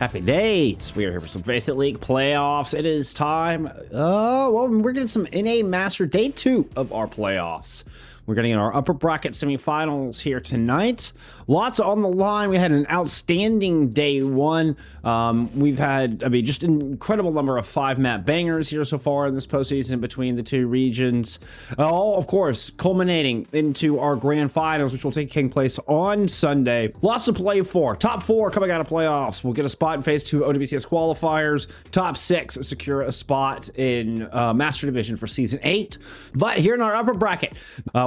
Happy days. We are here for some FACEIT League playoffs. It is time. Well, we're getting some NA Master Day 2 of our playoffs. We're getting in our upper bracket semifinals here tonight. Lots on the line. We had an outstanding day 1. We've had, just an incredible number of 5-map bangers here so far in this postseason between the two regions. All, of course, culminating into our grand finals, which will take place on Sunday. Lots to play for. Top 4 coming out of playoffs. We'll get a spot in Phase 2 OWCS qualifiers. Top 6 secure a spot in Master Division for Season 8. But here in our upper bracket,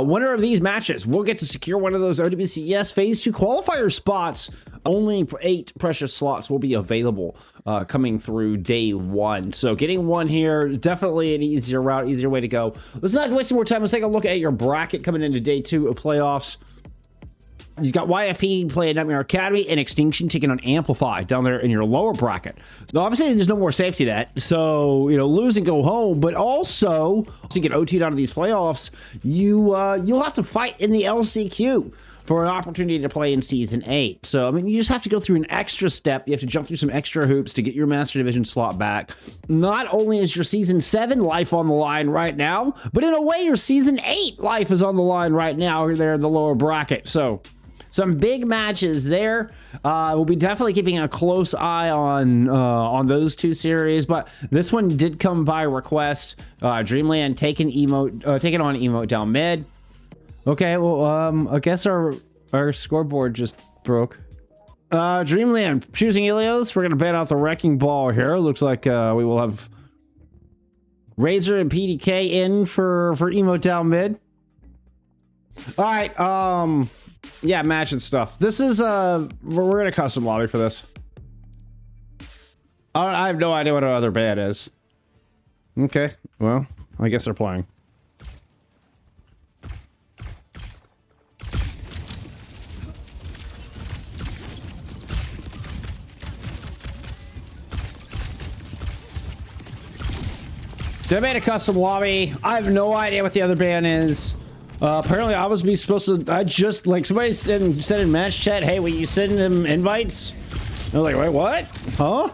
winner of these matches will get to secure one of those OWCS Phase 2 qualifier spots. Only 8 precious slots will be available coming through day 1. So getting one here, definitely an easier route, easier way to go. Let's not waste more time. Let's take a look at your bracket coming into day 2 of playoffs. You've got YFP playing Nightmare Academy and Extinction taking on Amplify down there in your lower bracket. Now, obviously, there's no more safety net, so, lose and go home, but also, to get OT'd out of these playoffs, you'll have to fight in the LCQ for an opportunity to play in Season 8. So, you just have to go through an extra step. You have to jump through some extra hoops to get your Master Division slot back. Not only is your Season 7 life on the line right now, but in a way, your Season 8 life is on the line right now there in the lower bracket. So, some big matches there. We'll be definitely keeping a close eye on those two series, but this one did come by request. Dreamland taking on Emote down mid. Okay, well, I guess our scoreboard just broke. Dreamland choosing Ilios. We're gonna ban out the Wrecking Ball here. Looks like we will have Reyzr and PDK in for Emote down mid. All right, yeah, match and stuff. This is we're gonna custom lobby for this. I have no idea what our other ban is. Okay, well, I guess they're playing. They made a custom lobby. I have no idea what the other ban is. Apparently I was supposed to, I just, like, somebody said in match chat, hey, will you send them invites? I was like, wait, what? Huh?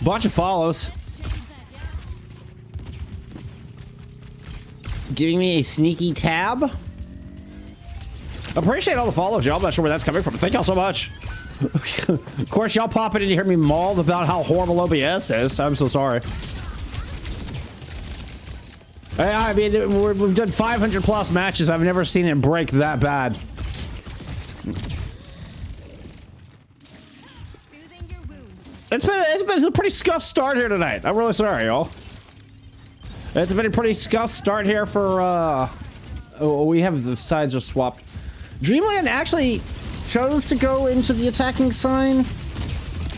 Bunch of follows. Giving me a sneaky tab. Appreciate all the follows, y'all. I'm not sure where that's coming from. Thank y'all so much. Of course, y'all pop in and hear me maul about how horrible OBS is. I'm so sorry. We've done 500 plus matches. I've never seen it break that bad. It's been a pretty scuffed start here tonight. I'm really sorry, y'all. It's been a pretty scuffed start here for, we have the sides are swapped. Dreamland actually chose to go into the attacking sign.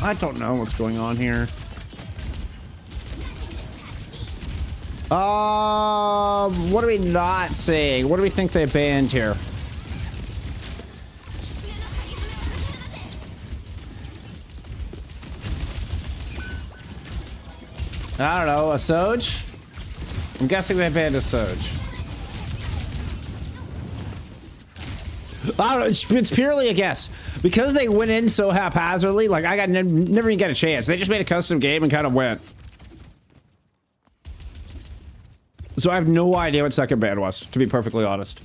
I don't know what's going on here. What are we not seeing? What do we think they banned here? I don't know, a Soj? I'm guessing they banned a Soj. I don't know, it's purely a guess. Because they went in so haphazardly, like, I never even got a chance. They just made a custom game and kind of went. So I have no idea what second ban was, to be perfectly honest.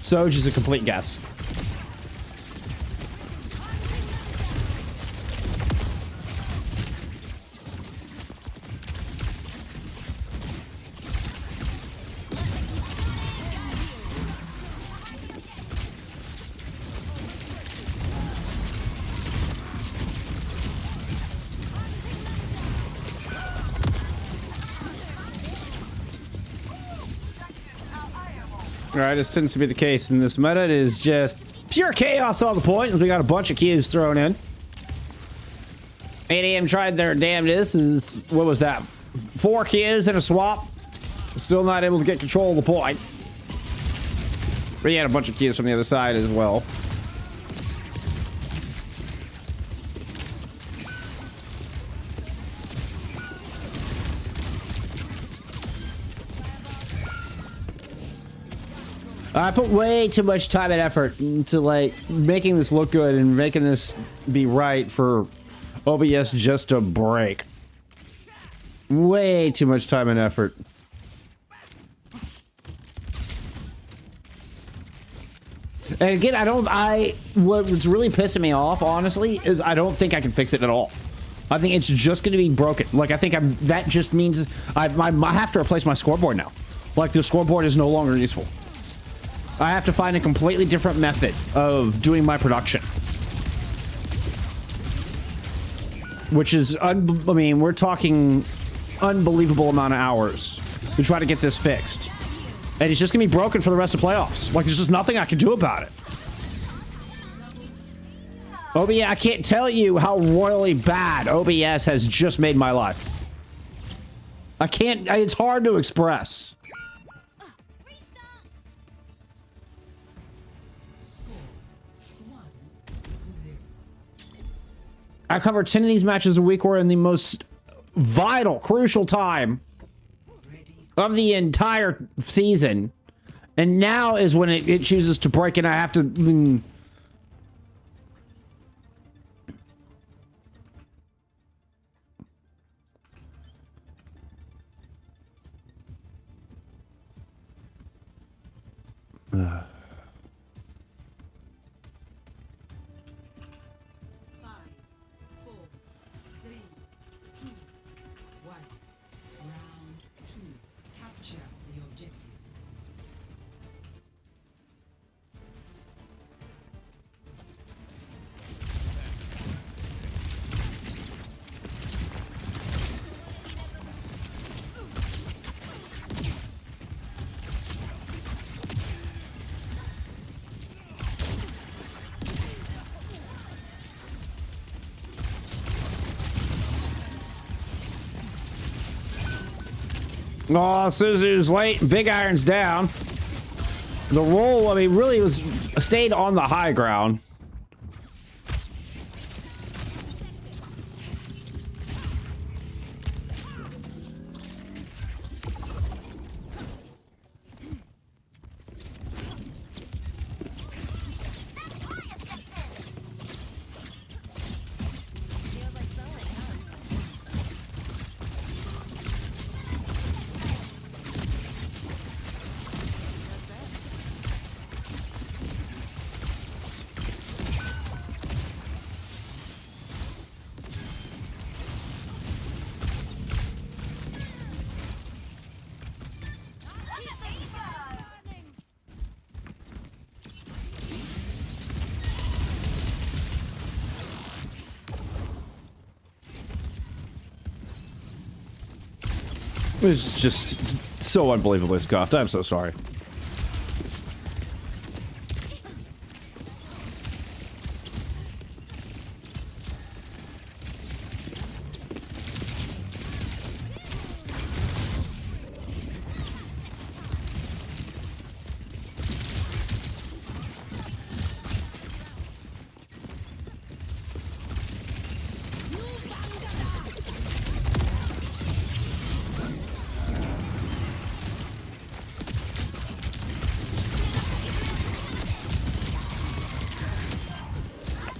Soj is a complete guess. Alright, this tends to be the case in this meta. It is just pure chaos all the point. We got a bunch of Kiwis thrown in. 8AM tried their damnedest. What was that? 4 Kiwis in a swap. Still not able to get control of the point. But he had a bunch of Kiwis from the other side as well. I put way too much time and effort into like making this look good and making this be right for OBS just to break. Way too much time and effort. And again, what's really pissing me off, honestly, is I don't think I can fix it at all. I think it's just going to be broken. Like, I think that just means I have to replace my scoreboard now. Like, the scoreboard is no longer useful. I have to find a completely different method of doing my production. Which is, I mean, we're talking unbelievable amount of hours to try to get this fixed. And it's just gonna be broken for the rest of playoffs. Like, there's just nothing I can do about it. I can't tell you how royally bad OBS has just made my life. I can't, it's hard to express. I cover 10 of these matches a week. We're in the most vital, crucial time of the entire season. And now is when it chooses to break, and I have to... Oh, Suzu's late. Big Iron's down. The roll, I mean, really stayed on the high ground. It was just so unbelievably scuffed. I'm so sorry.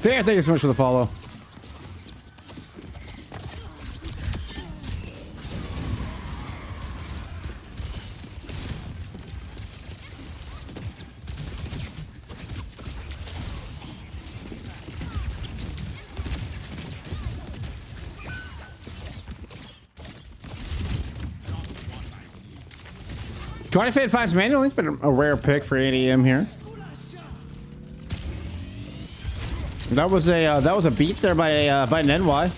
Fair, thank you so much for the follow. Twenty Fade finds manually, but a rare pick for ADM here. That was a beat there by Nenwhy.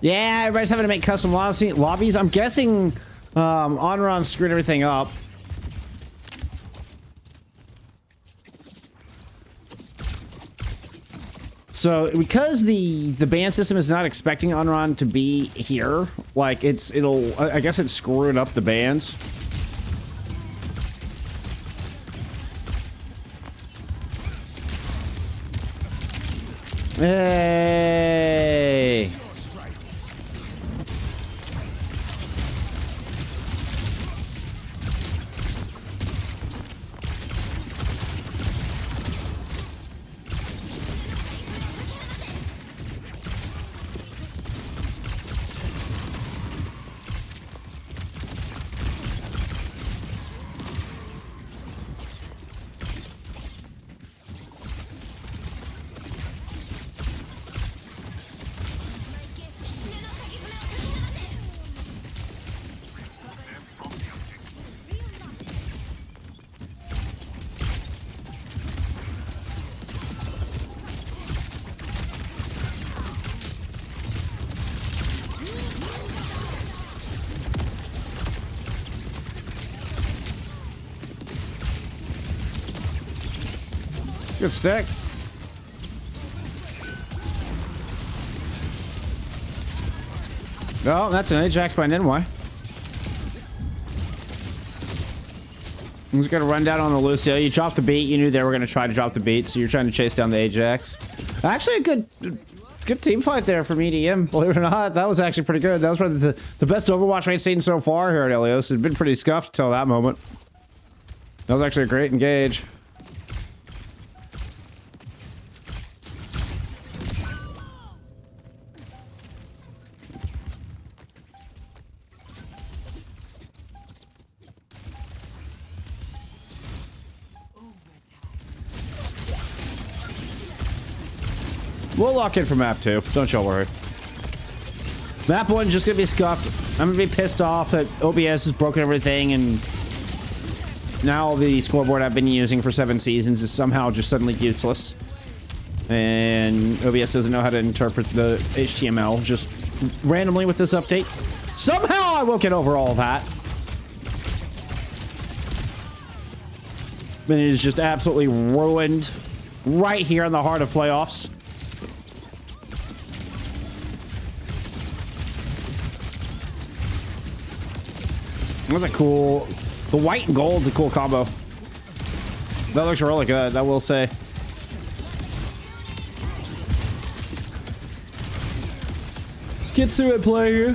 Yeah, everybody's having to make custom lobbies. I'm guessing Onron screwed everything up. So because the ban system is not expecting Unron to be here, like I guess it's screwing up the bans. Hey. Good stack. Oh, that's an Ajax by Nenwhy. He's gonna run down on the Lucio. You dropped the beat. You knew they were gonna try to drop the beat, so you're trying to chase down the Ajax. Actually, a good team fight there from EDM. Believe it or not, that was actually pretty good. That was probably the best Overwatch we've seen so far here at Ilios. It'd been pretty scuffed until that moment. That was actually a great engage. We'll lock in for map 2. Don't y'all worry. Map 1 just gonna be scuffed. I'm gonna be pissed off that OBS has broken everything, and now the scoreboard I've been using for 7 seasons is somehow just suddenly useless. And OBS doesn't know how to interpret the HTML just randomly with this update. Somehow I will get over all of that. But it is just absolutely ruined right here in the heart of playoffs. That's a cool... The white and gold's a cool combo. That looks really good, I will say. Gets through it, play here.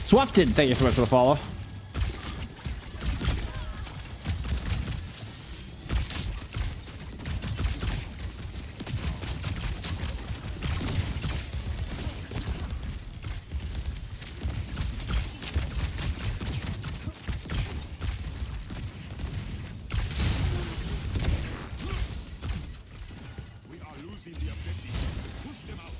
Swafted, thank you so much for the follow. We are losing the objective. Push them out.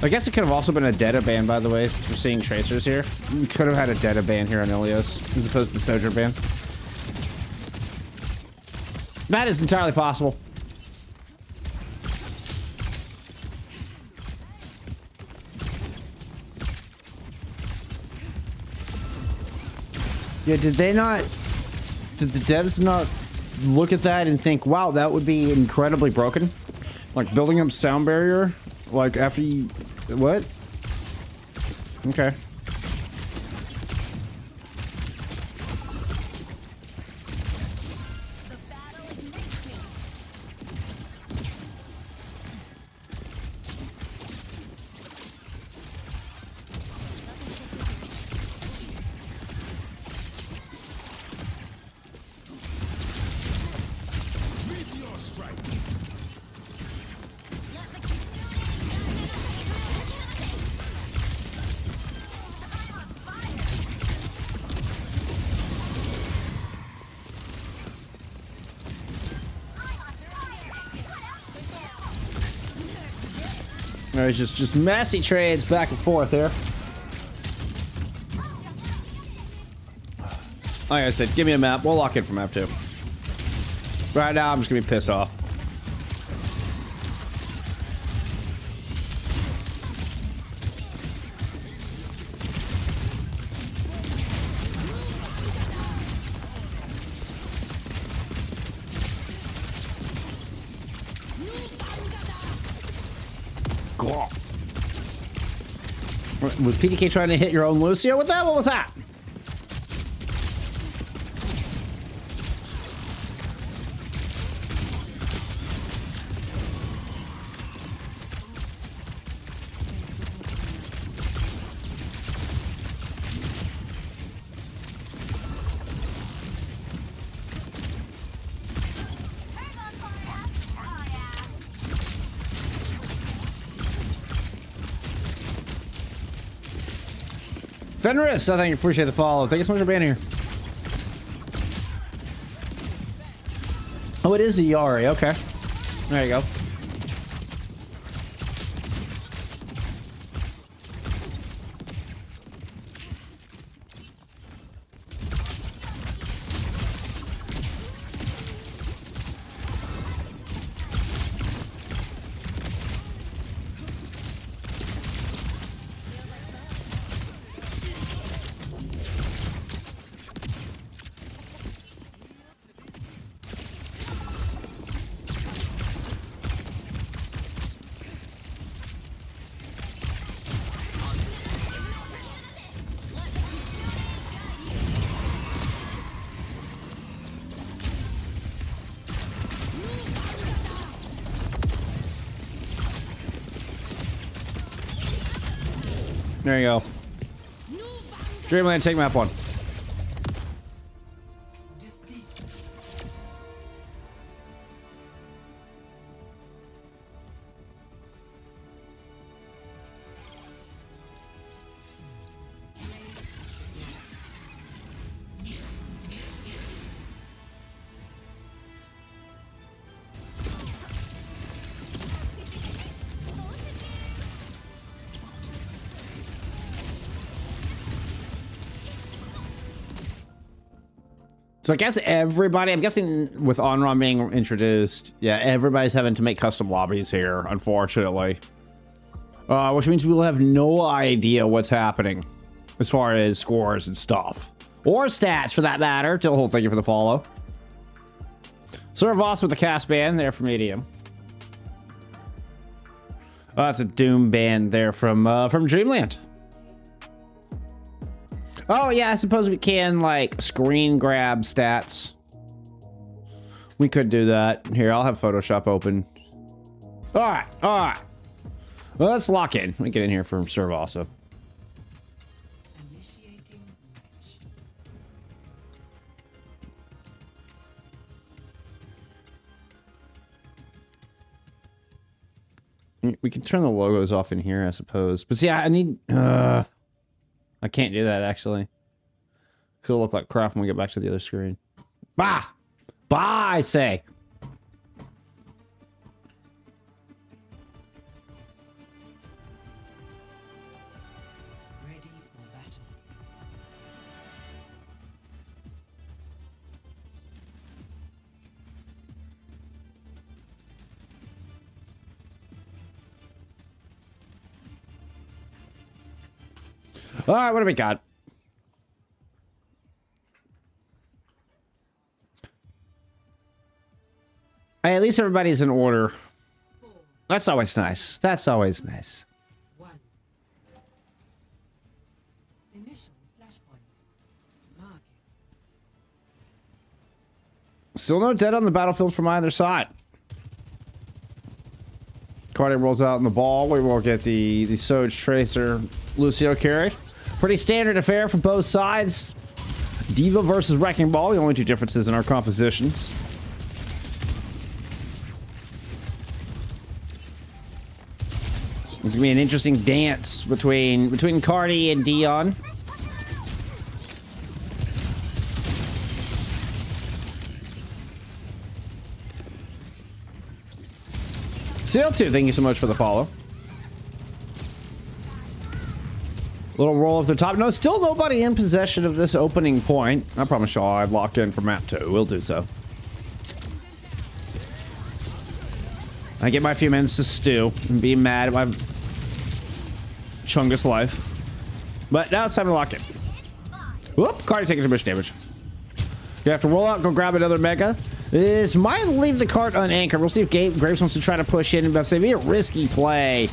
I guess it could have also been a Data ban, by the way, since we're seeing tracers here. We could have had a Data ban here on Ilios, as opposed to the Sojourn ban. That is entirely possible. Yeah, did the devs not look at that and think, wow, that would be incredibly broken? Like building up sound barrier, like after you, what? Okay. There's just messy trades back and forth here. Like I said, give me a map. We'll lock in for map 2. Right now, I'm just gonna be pissed off. Was PDK trying to hit your own Lucio with that? What was that? Fenris, I think you appreciate the follow. Thank you so much for being here. Oh, it is the Yari. Okay. There you go. There you go. Dreamland, take map 1. So I guess everybody, I'm guessing with Onron being introduced, yeah, everybody's having to make custom lobbies here, unfortunately. Which means we'll have no idea what's happening as far as scores and stuff. Or stats, for that matter. Till, thank you for the follow. Suravasa with the cast band there for medium. Oh, that's a Doom band there from Dreamland. Oh, yeah, I suppose we can, like, screen grab stats. We could do that. Here, I'll have Photoshop open. All right, all right. Well, let's lock in. Let me get in here from Suravasa. We can turn the logos off in here, I suppose. But see, I need... I can't do that, actually. It'll look like crap when we get back to the other screen. Bah! Bah, I say! Ready for battle. All right, what do we got? Hey, at least everybody's in order. That's always nice. That's always nice. 1. Initial flashpoint. Mark it. Still no dead on the battlefield from either side. Cardi rolls out in the ball. We will get the Soj Tracer Lucio carry. Pretty standard affair from both sides. Diva versus Wrecking Ball, the only two differences in our compositions. It's gonna be an interesting dance between Cardi and Dion. Seal2, thank you so much for the follow. Little roll up the top. No, still nobody in possession of this opening point. I promise y'all I've locked in for map 2. We'll do so. I get my few minutes to stew and be mad at my Chungus life. But now it's time to lock in. Whoop, Cardi taking too much damage. You have to roll out and go grab another mega. This might leave the cart unanchored. We'll see if Grapes wants to try to push in, but say be a risky play.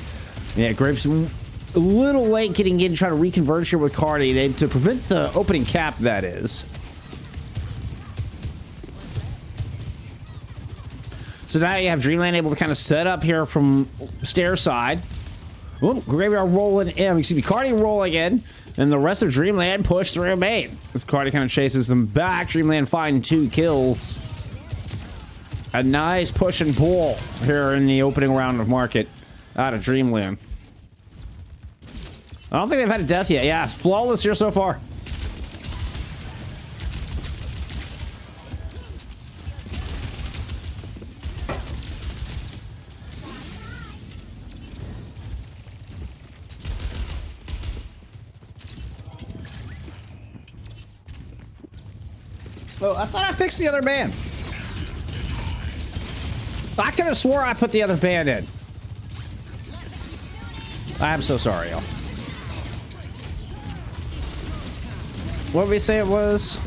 Yeah, Grapes a little late getting in, trying to reconverge here with Cardi to prevent the opening cap, that is. So now you have Dreamland able to kind of set up here from stair side. Oh, Graveyard rolling in. Excuse me, Cardi rolling in. And the rest of Dreamland push through main. As Cardi kind of chases them back. Dreamland finding 2 kills. A nice push and pull here in the opening round of market out of Dreamland. I don't think they've had a death yet. Yeah, flawless here so far. Oh, I thought I fixed the other band. I could have swore I put the other band in. I'm so sorry, y'all. What did we say it was?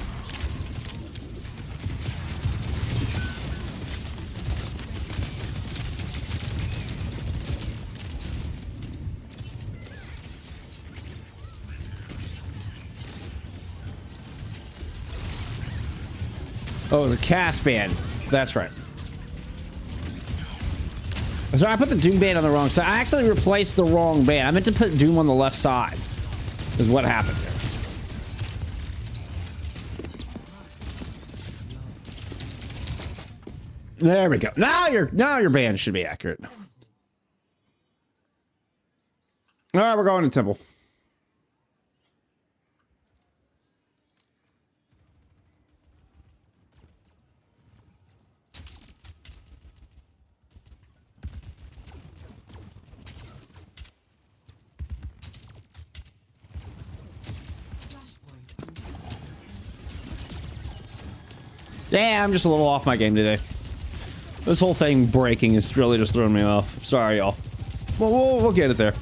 Oh, it was a cast band. That's right. So I put the Doom band on the wrong side. I actually replaced the wrong band. I meant to put Doom on the left side. Is what happened there. There we go. Now your band should be accurate. All right, we're going to Temple. Yeah, I'm just a little off my game today. This whole thing breaking is really just throwing me off. Sorry, y'all. Well, we'll get it there.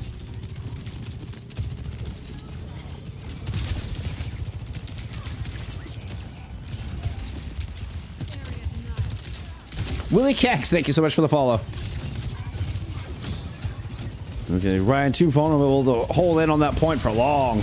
Willie Kex, thank you so much for the follow. Okay, Ryan too vulnerable to hold in on that point for long.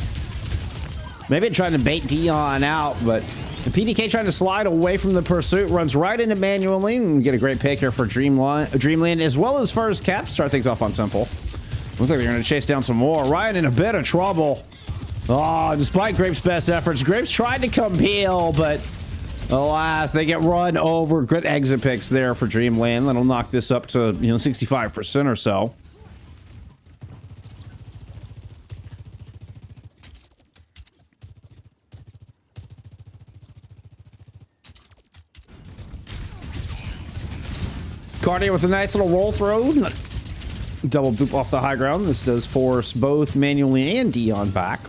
Maybe trying to bait Dion out, but the PDK trying to slide away from the pursuit, runs right into manually, and we get a great pick here for Dreamland, as well as first cap. Start things off on Temple. Looks like they're going to chase down some more. Ryan in a bit of trouble. Oh, despite Grape's best efforts, Grape's tried to come heal, but alas, they get run over. Good exit picks there for Dreamland. That'll knock this up to, 65% or so. Cardi with a nice little roll throw. Double boop off the high ground. This does force both Manually and Dion back.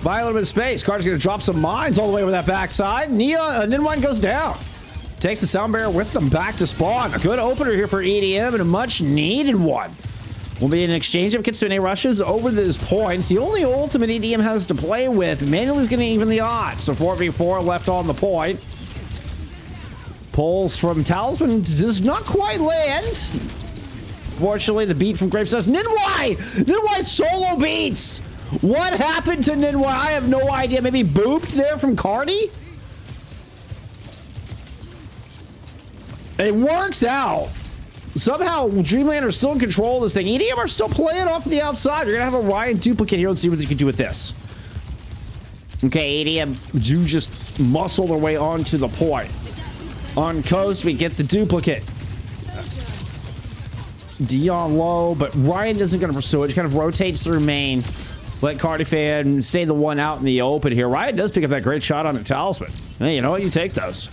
Buy a little bit of space. Cardi's going to drop some mines all the way over that backside. Nenwhy goes down. Takes the sound barrier with them back to spawn. A good opener here for EDM and a much needed one. Will be an exchange of Kitsune rushes over these points. The only ultimate EDM has to play with. Manually's going to even the odds. So 4v4 left on the point. Pulls from Talisman does not quite land. Fortunately, the beat from Grapes does. Nenwhy solo beats. What happened to Nenwhy? I have no idea. Maybe booped there from Cardi? It works out. Somehow, Dreamland are still in control of this thing. EDM are still playing off the outside. You're going to have a Ryyan duplicate here. Let's see what they can do with this. Okay, EDM do just muscle their way onto the point. On coast, we get the duplicate. Dion low, but Ryyan isn't going to pursue it. He kind of rotates through main. Let Cardi fan stay the one out in the open here. Ryyan does pick up that great shot on a Talisman. Hey, you know what? You take those.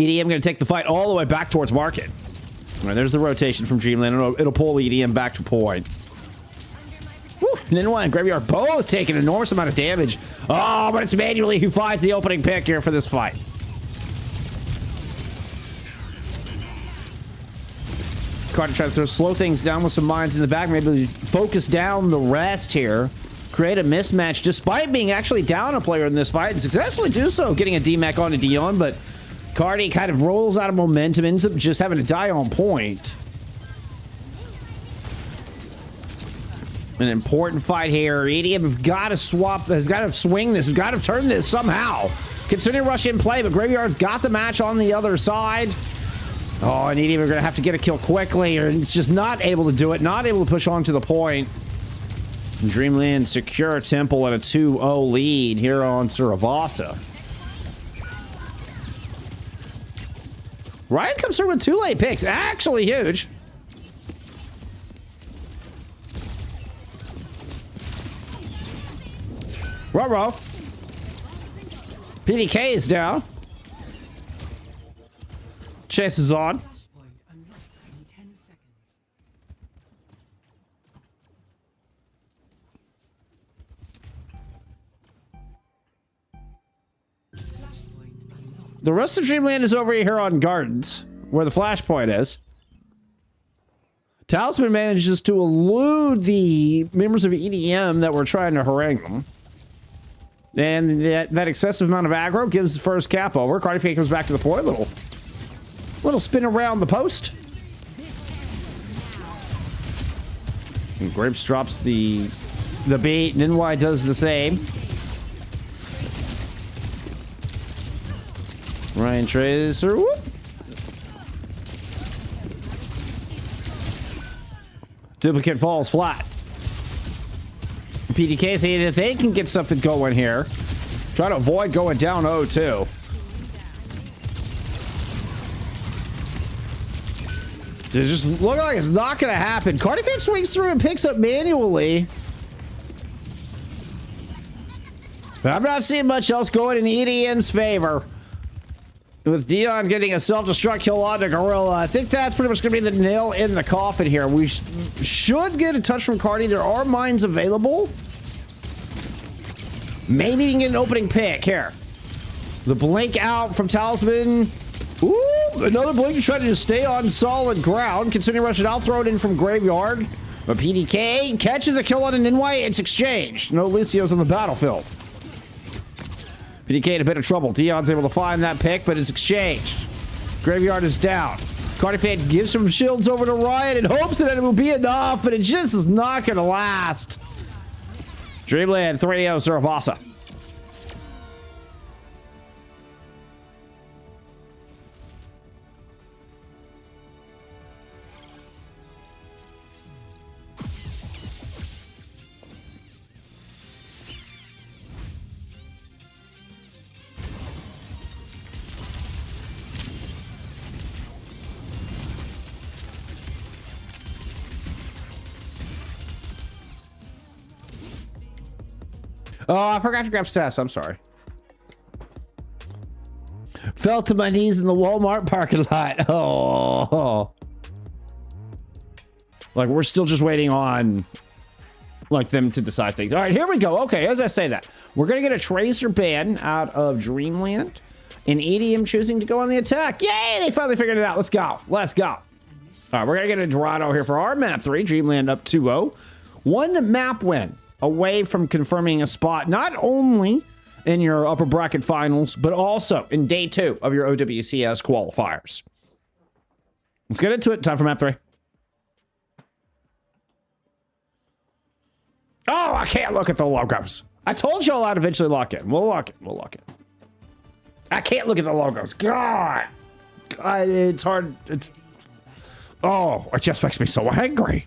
EDM going to take the fight all the way back towards market. All right, there's the rotation from Dreamland. It'll pull EDM back to point. Woo, Nenwhy and Graveyard both taking an enormous amount of damage. Oh, but it's Manually who finds the opening pick here for this fight. Carter trying to slow things down with some mines in the back. Maybe focus down the rest here. Create a mismatch despite being actually down a player in this fight and successfully do so. Getting a DMAC onto Dion, but Cardi kind of rolls out of momentum, ends up just having to die on point. An important fight here. EDM have got to swap, has got to swing this, has got to turn this somehow. Considering rush in play, but Graveyard's got the match on the other side. Oh, and EDM are going to have to get a kill quickly, or it's just not able to do it, not able to push on to the point. Dreamland secure Temple at a 2-0 lead here on Suravasa. Ryyan comes through with 2 late picks. Actually huge. Ruh-roh. PDK is down. Chase is on. Flashpoint unlocks in 10 seconds. Flashpoint unlocked. The rest of Dreamland is over here on Gardens, where the flashpoint is. Talisman manages to elude the members of EDM that were trying to harangue them. And that excessive amount of aggro gives the first cap over. Cardi comes back to the point. Little spin around the post. And Grapes drops the bait. Nenwhy does the same. Ryan Reyzr. Whoop. Duplicate falls flat. PDK saying if they can get something going here, try to avoid going down 0-2. It just looks like it's not going to happen. Cardi swings through and picks up Manually. But I'm not seeing much else going in EDM's favor. With Dion getting a self-destruct kill on the Gorilla, I think that's pretty much going to be the nail in the coffin here. We should get a touch from Cardi. There are mines available. Maybe we can get an opening pick here. The blink out from Talisman. Ooh, another blink to try to just stay on solid ground. Considering rushing out, throw it in from Graveyard. But PDK catches a kill on an Nenwhy. It's exchanged. No Ilios on the battlefield. PDK in a bit of trouble. Dion's able to find that pick, but it's exchanged. Graveyard is down. Cardi gives some shields over to Ryyan in hopes that it will be enough, but it just is not going to last. Dreamland 3-0 Suravasa. Oh, I forgot to grab stats. I'm sorry. Fell to my knees in the Walmart parking lot. Oh. Like, we're still just waiting on, like, them to decide things. All right, here we go. Okay, as I say that, we're going to get a Tracer ban out of Dreamland. And EDM choosing to go on the attack. Yay, they finally figured it out. Let's go. Let's go. All right, we're going to get a Dorado here for our map 3. Dreamland up 2-0. One map win away from confirming a spot, not only in your upper bracket finals, but also in day 2 of your OWCS qualifiers. Let's get into it. Time for map 3. Oh, I can't look at the logos. I told y'all I'd eventually lock in. We'll lock in. We'll lock in. I can't look at the logos. God. It's hard. It's... Oh, it just makes me so angry.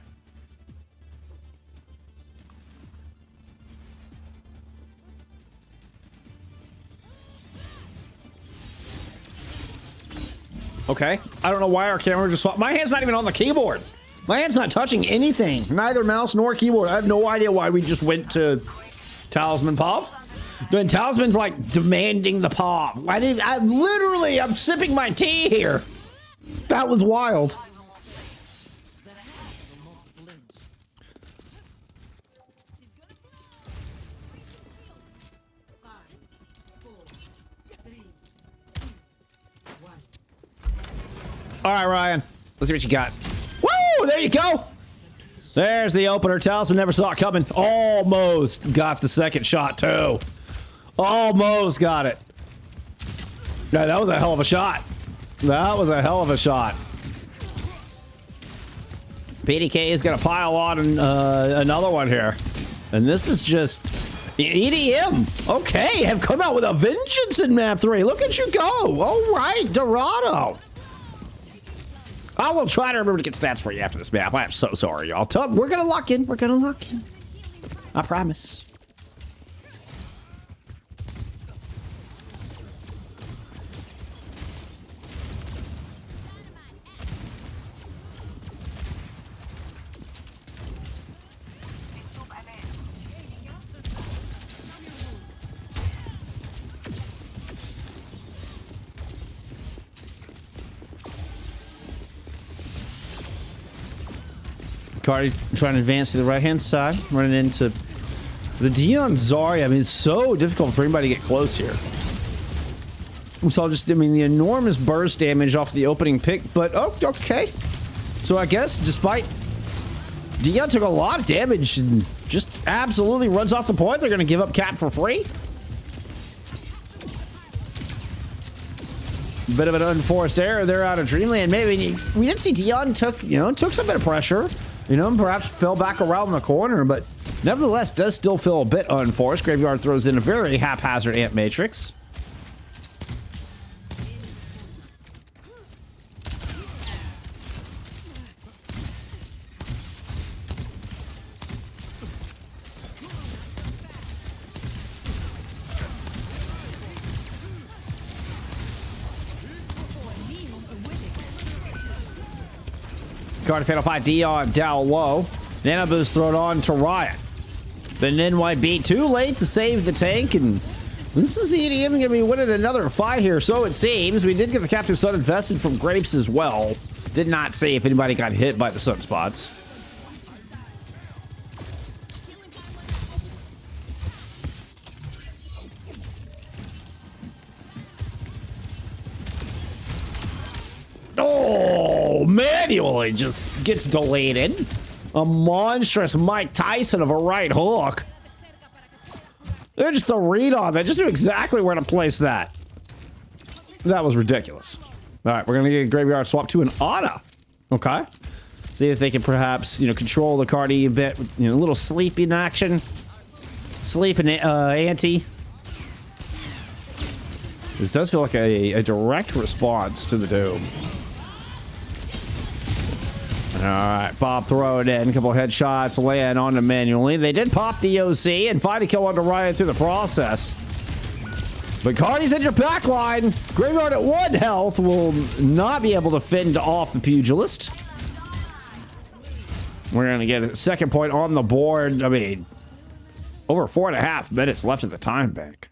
Okay. I don't know why our camera just swapped. My hand's not even on the keyboard. My hand's not touching anything. Neither mouse nor keyboard. I have no idea why we just went to Talisman Pav. Then Talisman's like demanding the pop. I'm sipping my tea here. That was wild. All right, Ryan. Let's see what you got. Woo! There you go. There's the opener. Talisman never saw it coming. Almost got the second shot, too. Almost got it. Yeah, that was a hell of a shot. That was a hell of a shot. PDK is going to pile on another one here. And this is just EDM. Okay, have come out with a vengeance in map 3. Look at you go. All right, Dorado. I will try to remember to get stats for you after this map. I am so sorry, y'all. We're going to lock in. We're going to lock in. I promise. Cardi trying to advance to the right-hand side, running into the Dion Zarya. I mean, it's so difficult for anybody to get close here. We saw just, I mean, the enormous burst damage off the opening pick, but oh, okay. So I guess despite Dion took a lot of damage and just absolutely runs off the point, they're going to give up cap for free. Bit of an unforced error there out of Dreamland. Maybe we did see Dion took some bit of pressure. Perhaps fell back around the corner, but nevertheless does still feel a bit unforced. Graveyard throws in a very haphazard Ant Matrix. Card Fatal Fight Dion down low. Nano Boost thrown on to Ryyan. The Nenwhy beat too late to save the tank, and this is the EDM going to be winning another fight here, so it seems. We did get the Captive Sun invested from Grapes as well. Did not see if anybody got hit by the sunspots. Oh, manually just gets deleted. A monstrous Mike Tyson of a right hook. They're just a read on that. Just knew exactly where to place that. That was ridiculous. All right, we're going to get a Graveyard swap to an Ana. Okay. See if they can perhaps, control the Cardi a bit. A little sleeping action. Sleeping ante. This does feel like a direct response to the Doom. All right, Bob throwing in a couple of headshots, laying on them manually. They did pop the OC and find a kill onto Ryyan through the process. But Cardi's in your back line. Graveyard at 1 health will not be able to fend off the Pugilist. We're going to get a second point on the board. I mean, over 4.5 minutes left at the time bank.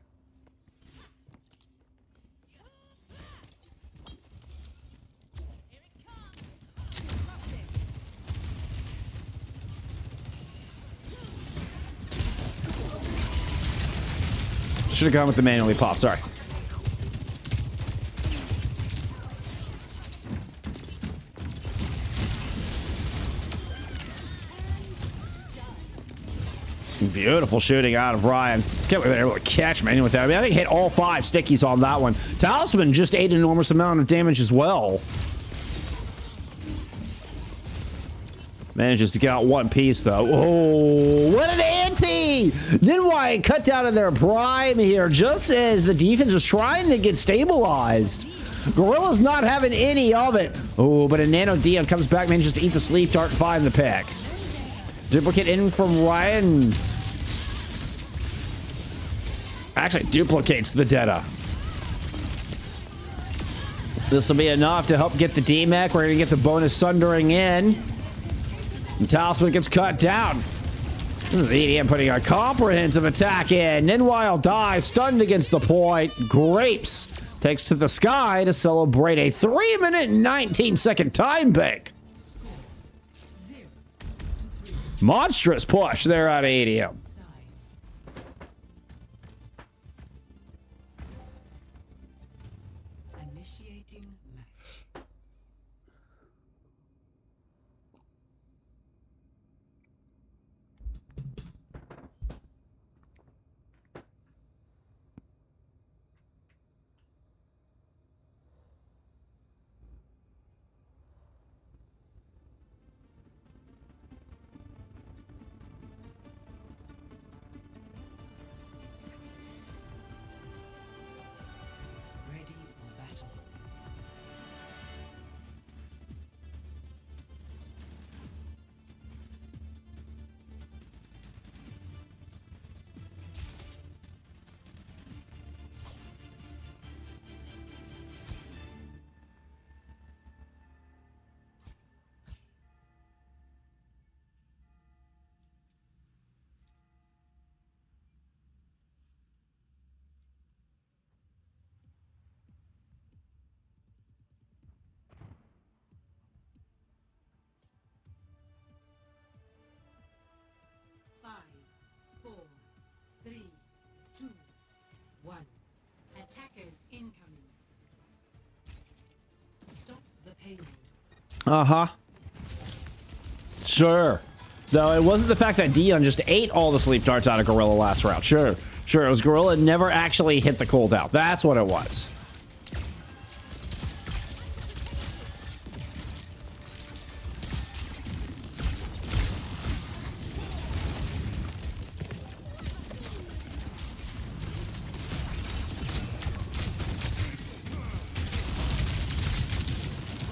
Should have gone with the manually pop, sorry. Beautiful shooting out of Ryyan. Can't believe they were able to catch manually with that. I mean, I think he hit all 5 stickies on that one. Talisman just ate an enormous amount of damage as well. Manages to get out 1 piece, though. Oh, what an ante! Nenwhy cut down to their prime here, just as the defense was trying to get stabilized. Gorilla's not having any of it. Oh, but a Nano Dion comes back, manages to eat the sleep dart and find the pick. Duplicate in from Ryyan. Actually, duplicates the Detta. This will be enough to help get the DMAC. We're going to get the bonus Sundering in. And Talisman gets cut down. This is EDM putting a comprehensive attack in. Nenwhy will die, stunned against the point. Grapes takes to the sky to celebrate a 3-minute and 19-second time bank. Monstrous push there out of EDM. Initiating match. Ready for battle. Five, four, three, two, one. Attackers incoming. Stop the payload. Uh-huh. Sure. Though it wasn't the fact that Dion just ate all the sleep darts out of Gorilla last round. Sure. Sure, it was Gorilla never actually hit the cooldown. That's what it was.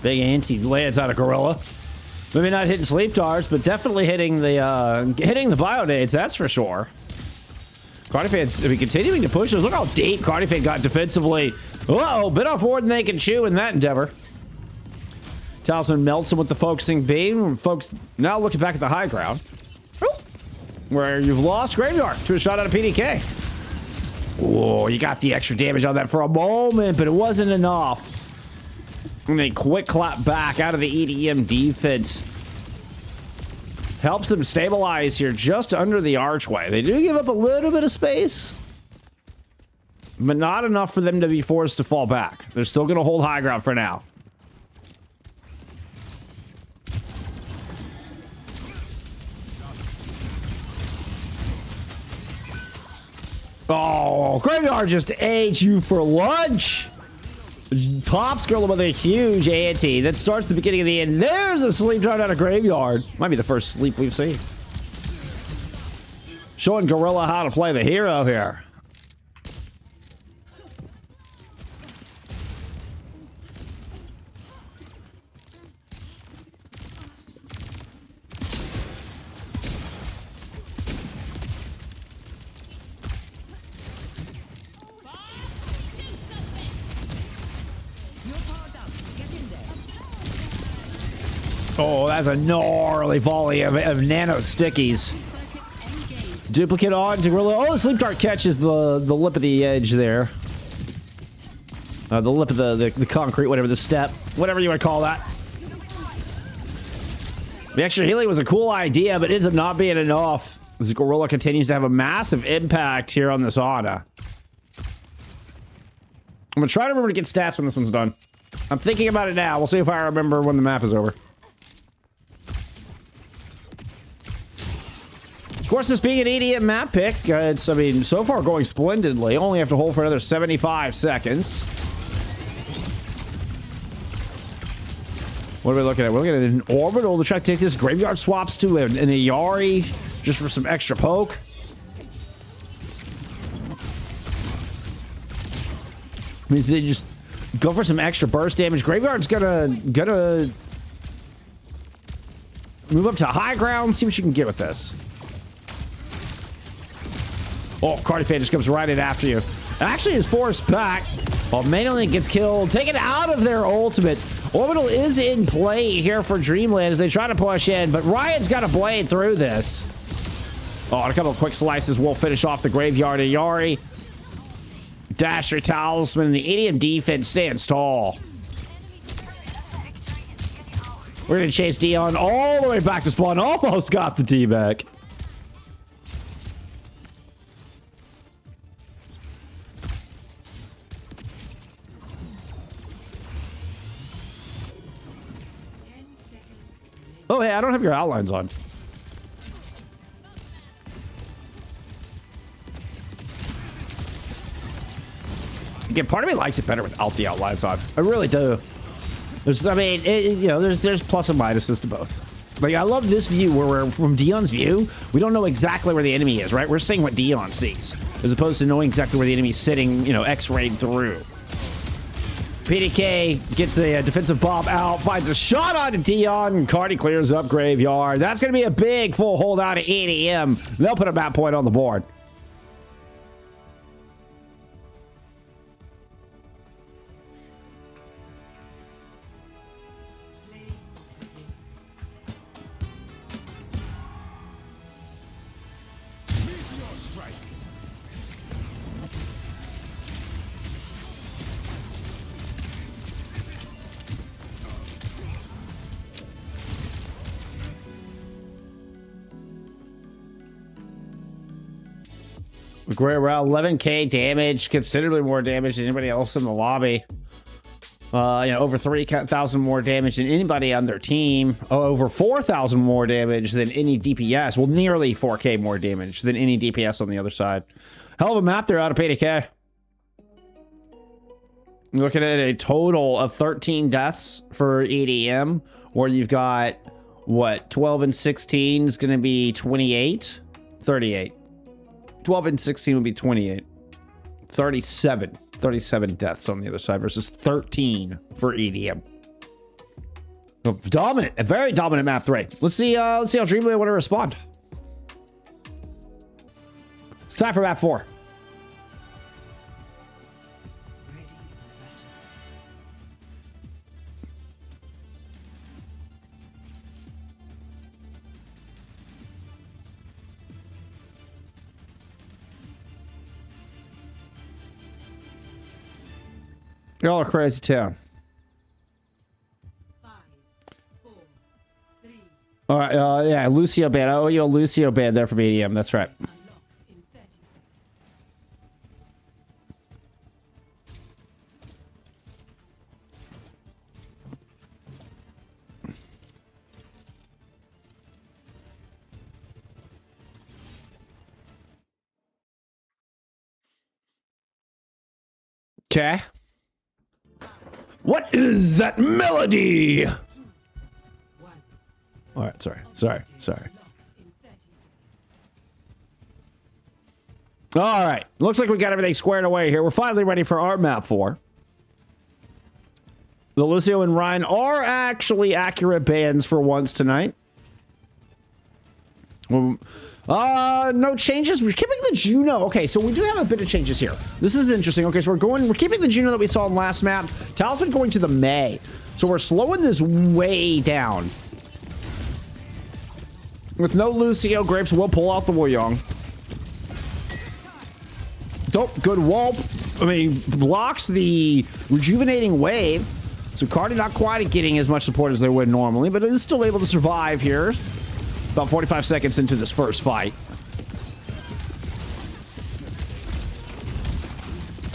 Big anti-lance out of Gorilla. Maybe not hitting sleep darts, but definitely hitting the bionades, that's for sure. Cardifad's continuing to push those. Look how deep Cardifad got defensively. Uh-oh, bit off more than they can chew in that endeavor. Talisman melts him with the focusing beam. Folks now looking back at the high ground, where you've lost Graveyard to a shot out of PDK. Whoa, you got the extra damage on that for a moment, but it wasn't enough. And a quick clap back out of the EDM defense. Helps them stabilize here just under the archway. They do give up a little bit of space, but not enough for them to be forced to fall back. They're still going to hold high ground for now. Oh, Graveyard just ate you for lunch. Pops Gorilla with a huge ante. That starts the beginning of the end. There's a sleep dart out of Graveyard. Might be the first sleep we've seen. Showing Gorilla how to play the hero here. Oh, that's a gnarly volley of nano stickies. Duplicate on to Gorilla. Oh, the sleep dart catches the lip of the edge there. The lip of the concrete, whatever, the step, whatever you want to call that. The extra healing was a cool idea, but ends up not being enough. As Gorilla continues to have a massive impact here on this Ana. I'm gonna try to remember to get stats when this one's done. I'm thinking about it now. We'll see if I remember when the map is over. Of course, this being an EDM map pick, it's, I mean, so far going splendidly. Only have to hold for another 75 seconds. What are we looking at? We're looking at an orbital to try to take this. Graveyard swaps to an Ayari just for some extra poke. Means they just go for some extra burst damage. Graveyard's gonna move up to high ground, see what you can get with this. Oh, Cardifad just comes right in after you. Actually is forced back. While Manually gets killed, taken out of their ultimate. Orbital is in play here for Dreamland as they try to push in, but Ryan's got to blade through this. Oh, and a couple of quick slices will finish off the graveyard of Yari. Dash your Talisman. The ADM defense stands tall. We're going to chase Dion all the way back to spawn. Almost got the D back. Oh, hey, I don't have your outlines on. Again, part of me likes it better without the outlines on. I really do. There's, I mean, you know, there's plus and minuses to both. Like, I love this view where we're, from Dion's view, we don't know exactly where the enemy is, right? We're seeing what Dion sees, as opposed to knowing exactly where the enemy's sitting, you know, X-rayed through. PDK gets a defensive bomb out, finds a shot onto Dion, and Cardi clears up graveyard. That's going to be a big full holdout at ADM. They'll put a map point on the board. We're around 11k damage, considerably more damage than anybody else in the lobby. You know, over 3,000 more damage than anybody on their team. Oh, over 4,000 more damage than any DPS. Well, nearly 4k more damage than any DPS on the other side. Hell of a map there out of PDK. You're looking at a total of 13 deaths for EDM, where you've got, what, 12 and 16 is going to be 28? 38. 12 and 16 would be 28. 37 deaths on the other side versus 13 for EDM. Dominant, a very dominant map 3. Let's see how Dreamland want to respond. It's time for map 4. Y'all are crazy town. 5, 4, 3. All right, yeah, Lucio band. I owe you a Lucio band there from EDM. That's right. Unlocks in 30 seconds. Okay. What is that melody? 1. All right, sorry. Unlocks in 30 seconds. All right, looks like we got everything squared away here. We're finally ready for our map 4. The Lucio and Ryyan are actually accurate bands for once tonight. No changes. We're keeping the Juno. Okay, so we do have a bit of changes here. This is interesting. Okay, so we're keeping the Juno that we saw in last map. Talisman going to the May. So we're slowing this way down. With no Lucio, Grapes will pull out the Wuyong. Dope, good wall. I mean, blocks the rejuvenating wave. So Cardi not quite getting as much support as they would normally, but is still able to survive here. About 45 seconds into this first fight.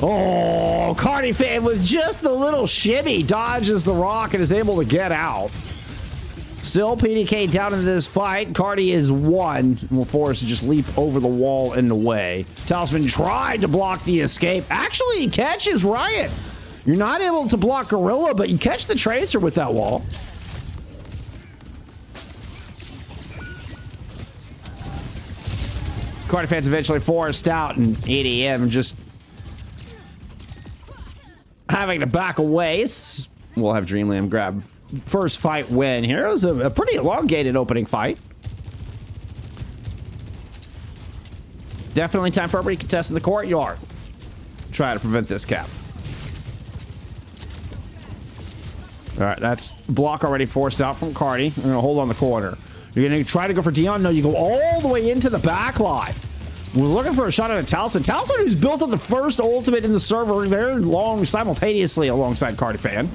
Oh, Cardi fan with just the little shimmy dodges the rock and is able to get out. Still PDK down into this fight. Cardi is 1 and will force to just leap over the wall and away. Talisman tried to block the escape. Actually, he catches Ryyan. You're not able to block Gorilla, but you catch the Tracer with that wall. Cardi fans eventually forced out, and EDM just having to back away. We'll have Dreamland grab first fight win here. It was a pretty elongated opening fight. Definitely time for a recontest in the courtyard. Try to prevent this cap. All right, that's block already forced out from Cardi. We're going to hold on the corner. You're going to try to go for Dion? No, you go all the way into the back line. We're looking for a shot at a Talisman. Talisman, who's built up the first ultimate in the server. They're long simultaneously alongside Cardifan.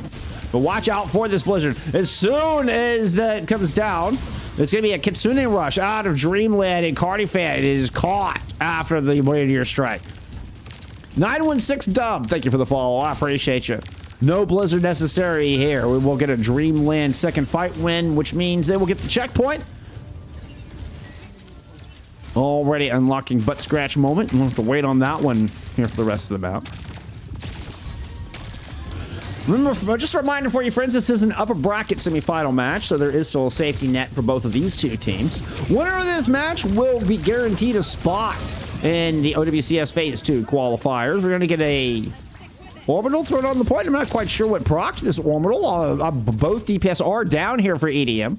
But watch out for this Blizzard. As soon as that comes down, it's going to be a Kitsune rush out of Dreamland, and Cardifan is caught after the meteor strike. 916 dub. Thank you for the follow. I appreciate you. No Blizzard necessary here. We will get a Dreamland second fight win, which means they will get the checkpoint. Already unlocking butt scratch moment. We'll have to wait on that one here for the rest of the map. Remember, just a reminder for you, friends, this is an upper bracket semifinal match, so there is still a safety net for both of these two teams. Winner of this match will be guaranteed a spot in the OWCS Phase 2 qualifiers. We're going to get a orbital thrown on the point. I'm not quite sure what procs this orbital. Both DPS are down here for EDM.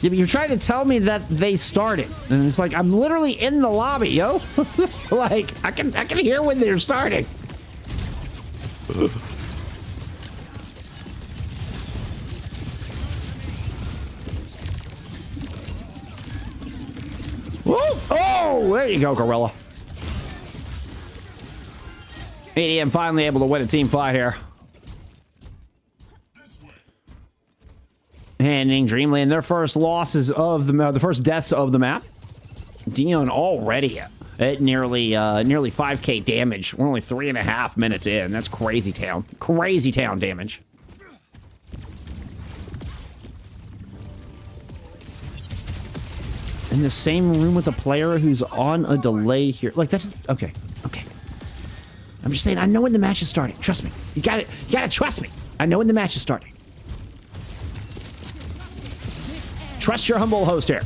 Yeah, but you're trying to tell me that they started, and it's like I'm literally in the lobby, yo. Like I can hear when they're starting. Woo! Oh, there you go, Gorilla. ADM finally able to win a team fight here. Handing Dreamland their first losses of the first deaths of the map. Dion already at nearly 5k damage. We're only 3.5 minutes in. That's crazy town. Crazy town damage. In the same room with a player who's on a delay here. Like that's okay. Okay. I'm just saying I know when the match is starting. Trust me. You gotta trust me. I know when the match is starting. Trust your humble host here.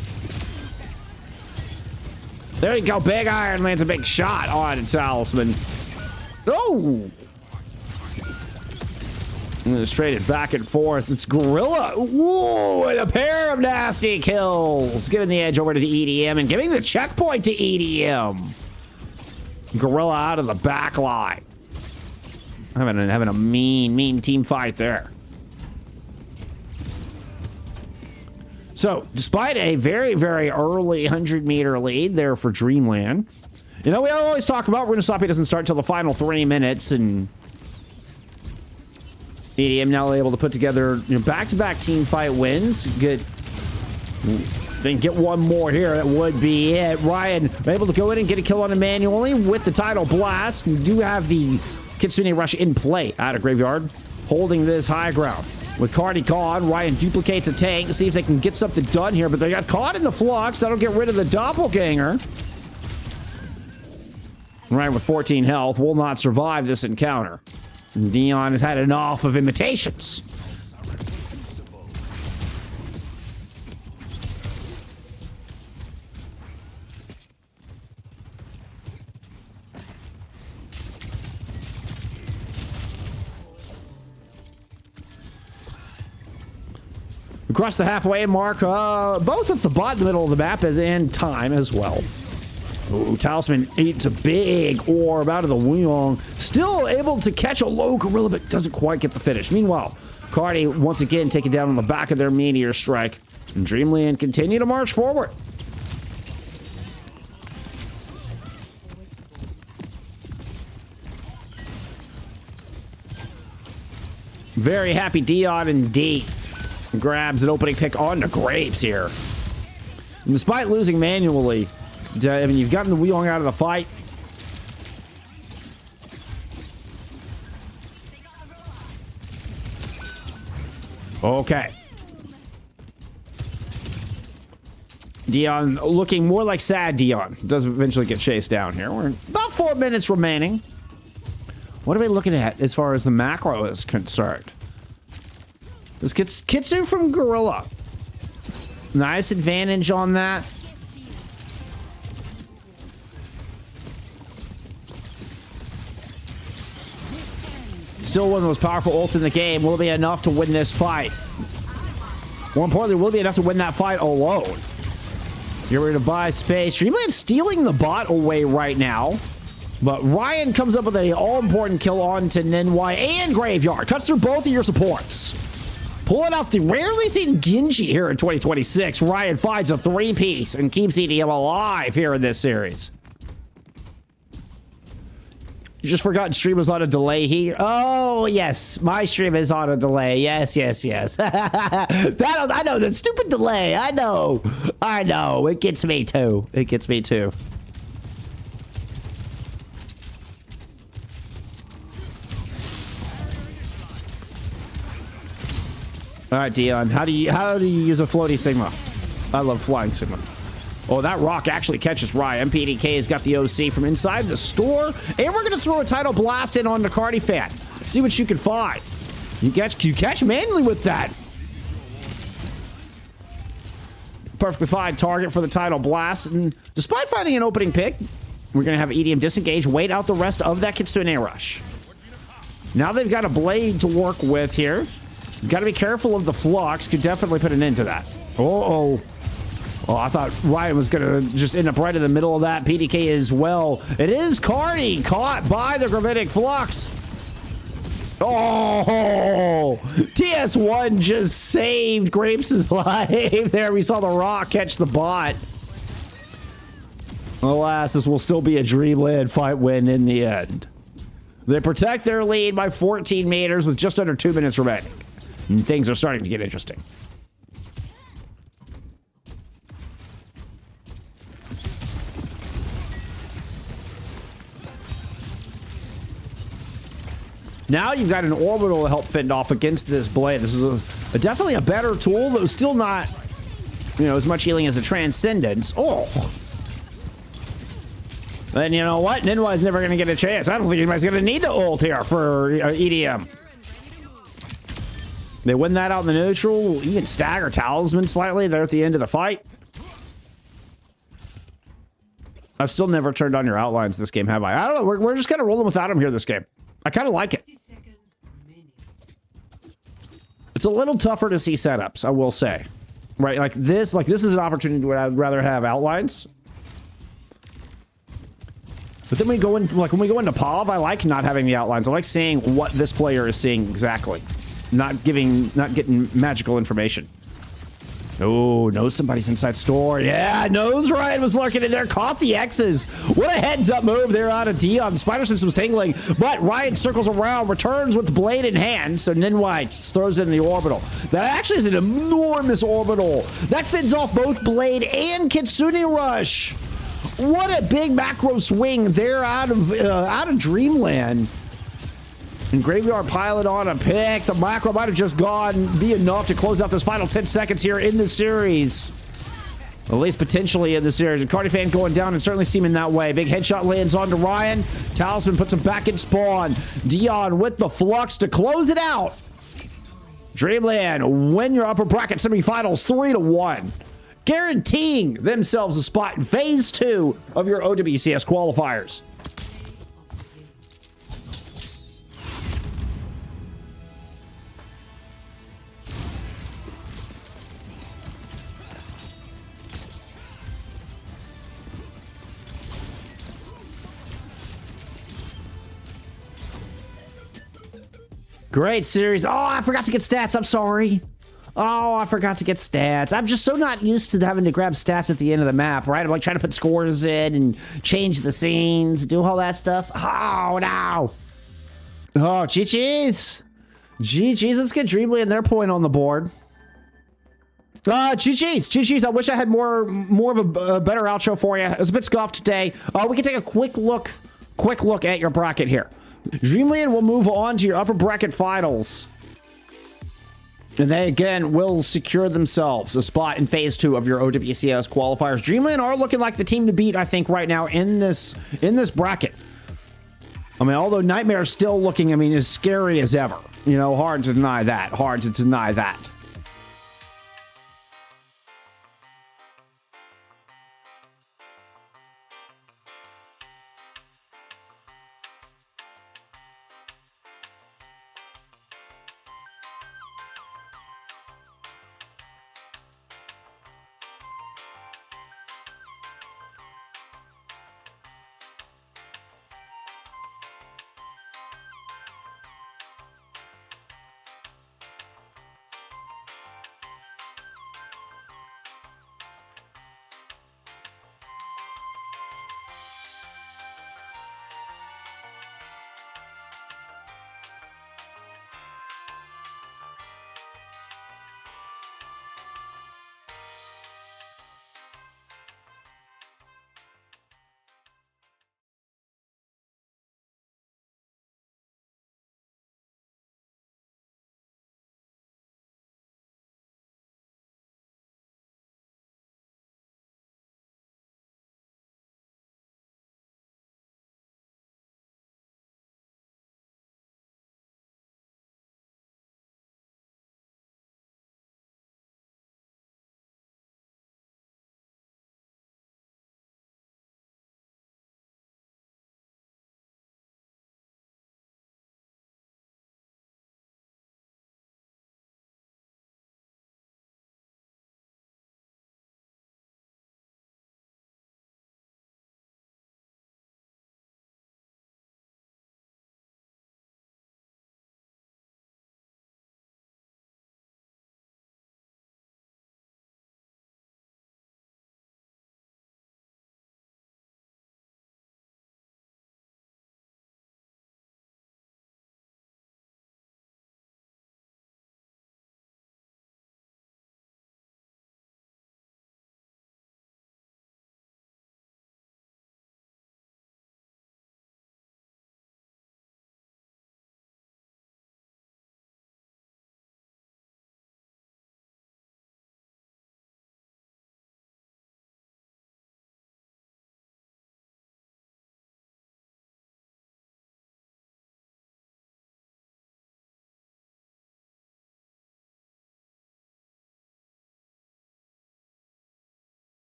There you go. Big Iron lands a big shot on Talisman. Oh! Straight it back and forth. It's Gorilla. Whoa! And a pair of nasty kills. Giving the edge over to EDM and giving the checkpoint to EDM. Gorilla out of the back line. Having a mean team fight there. So, despite a very, very early 100-meter lead there for Dreamland, you know, we always talk about Runasapi doesn't start till the final 3 minutes, and EDM now able to put together back-to-back team fight wins. Get one more here. That would be it. Ryyan able to go in and get a kill on him manually with the Tidal Blast. We do have the Kitsune Rush in play out of Graveyard, holding this high ground. With Cardi gone, Ryyan duplicates a tank to see if they can get something done here, but they got caught in the flux. That'll get rid of the doppelganger. Ryyan with 14 health will not survive this encounter. And Dion has had enough of imitations. Across the halfway mark, both with the bot in the middle of the map and time as well. Ooh, Talisman eats a big orb out of the Wuyong. Still able to catch a low Gorilla, but doesn't quite get the finish. Meanwhile, Cardi once again taken down on the back of their meteor strike. And Dreamland continue to march forward. Very happy Dion and D. Grabs an opening pick on the Grapes here. And despite losing manually, I mean, you've gotten the Wuyong out of the fight. Okay. Dion looking more like sad Dion. Does eventually get chased down here. We're about 4 minutes remaining. What are we looking at as far as the macro is concerned? This gets Kitsune from Gorilla. Nice advantage on that. Still one of the most powerful ults in the game. Will it be enough to win this fight? More importantly, will it be enough to win that fight alone? Get ready to buy space. Dreamland stealing the bot away right now. But Ryyan comes up with a all-important kill on to Nenwhy and Graveyard. Cuts through both of your supports. Pulling out the rarely seen Genji here in 2026. Ryyan finds a 3-piece and keeps EDM alive here in this series. You just forgot stream was on a delay here. Oh, yes. My stream is on a delay. Yes, yes, yes. I know, that stupid delay. I know. I know. It gets me too. It gets me too. All right, Dion. How do you use a floaty Sigma? I love flying Sigma. Oh, that rock actually catches Ryyan. PDK has got the OC from inside the store. And we're going to throw a Tidal Blast in on the Cardi Fan. See what you can find. You catch Manly with that. Perfectly fine target for the Tidal Blast. And despite finding an opening pick, we're going to have EDM disengage, wait out the rest of that Kitsune Rush. Now they've got a blade to work with here. You've got to be careful of the Flux. Could definitely put an end to that. Uh-oh. Oh, I thought Ryyan was going to just end up right in the middle of that. PDK as well. It is Cardi caught by the Gravitic Flux. Oh, TS1 just saved Grapes' life there. We saw the rock catch the bot. Alas, this will still be a Dreamland fight win in the end. They protect their lead by 14 meters with just under 2 minutes remaining. And things are starting to get interesting. Now you've got an orbital to help fend off against this blade. This is definitely a better tool, though still not, you know, as much healing as a Transcendence. Oh. And you know what? Nenwhy's never going to get a chance. I don't think anybody's going to need to ult here for EDM. They win that out in the neutral. You can stagger Talisman slightly there at the end of the fight. I've still never turned on your outlines this game, have I? I don't know. We're just kind of rolling without them here this game. I kind of like it. It's a little tougher to see setups, I will say. Right, like this is an opportunity where I'd rather have outlines. But then we go in, like when we go into POV, I like not having the outlines. I like seeing what this player is seeing exactly. Not getting magical information. Oh, knows somebody's inside store. Yeah, knows Ryyan was lurking in there. Caught the X's. What a heads-up move there out of Dion. Spider Sense was tingling, but Ryyan circles around, returns with the blade in hand, so Nenwhy throws it in the orbital. That actually is an enormous orbital. That fends off both blade and Kitsune Rush. What a big macro swing there out of Dreamland. And Graveyard Pilot on a pick. The macro might have just be enough to close out this final 10 seconds here in the series. At least potentially in the series. And Cardi Fan going down and certainly seeming that way. Big headshot lands onto Ryyan. Talisman puts him back in spawn. Dion with the Flux to close it out. Dreamland win your upper bracket semifinals 3-1. Guaranteeing themselves a spot in phase 2 of your OWCS qualifiers. Great series. Oh, I forgot to get stats. I'm sorry. Oh, I forgot to get stats. I'm just so not used to having to grab stats at the end of the map, right? I'm like trying to put scores in and change the scenes, do all that stuff. Oh, no. Oh, GG's. GG's. Let's get Dreamland their point on the board. GG's. GG's. I wish I had more of a better outro for you. It was a bit scuffed today. We can take a quick look at your bracket here. Dreamland will move on to your upper bracket finals. And they, again, will secure themselves a spot in phase 2 of your OWCS qualifiers. Dreamland are looking like the team to beat, I think, right now in this bracket. I mean, although Nightmare's still looking, I mean, as scary as ever. You know, hard to deny that. Hard to deny that.